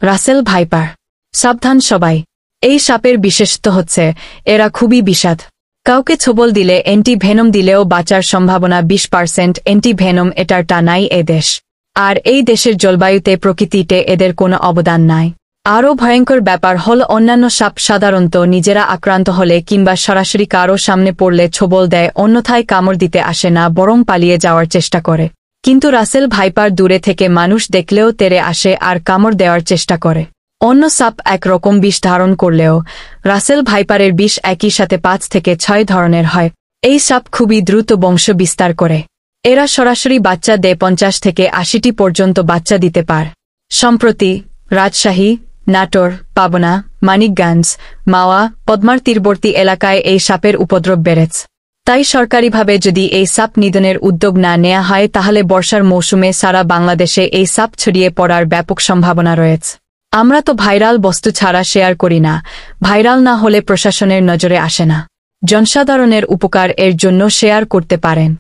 Russell viper. সাবধান সবাই, এই সাপের বিশেষত্ব হচ্ছে এরা খুবই বিষাদ। কাউকে ছোবল দিলে অ্যান্টি ভেনম দিলেও বাঁচার সম্ভাবনা 20%। অ্যান্টি ভেনম এটারটা নাই এ দেশ, আর এই দেশের জলবায়ুতে প্রকৃতিতে এদের কোনো অবদান নাই। আরও ভয়ঙ্কর ব্যাপার হল অন্যান্য সাপ সাধারণত নিজেরা আক্রান্ত হলে কিংবা সরাসরি কারও সামনে পড়লে ছোবল দেয়, অন্যথায় কামড় দিতে আসে না, বরং পালিয়ে যাওয়ার চেষ্টা করে। কিন্তু রাসেল ভাইপার দূরে থেকে মানুষ দেখলেও তেড়ে আসে আর কামড় দেওয়ার চেষ্টা করে। অন্য সাপ একরকম বিষ ধারণ করলেও রাসেল ভাইপারের বিষ একই সাথে 5 থেকে 6 ধরনের হয়। এই সাপ খুবই দ্রুত বংশ বিস্তার করে। এরা সরাসরি বাচ্চা দেয়, 50 থেকে 80টি পর্যন্ত বাচ্চা দিতে পারে। সম্প্রতি রাজশাহী, নাটোর, পাবনা, মানিকগঞ্জ, মাওয়া, পদ্মার তীরবর্তী এলাকায় এই সাপের উপদ্রব বেড়েছে। তাই সরকারিভাবে যদি এই সাপ নিধনের উদ্যোগ না নেওয়া হয় তাহলে বর্ষার মৌসুমে সারা বাংলাদেশে এই সাপ ছড়িয়ে পড়ার ব্যাপক সম্ভাবনা রয়েছে। আমরা তো ভাইরাল বস্তু ছাড়া শেয়ার করি না, ভাইরাল না হলে প্রশাসনের নজরে আসে না। জনসাধারণের উপকার এর জন্য শেয়ার করতে পারেন।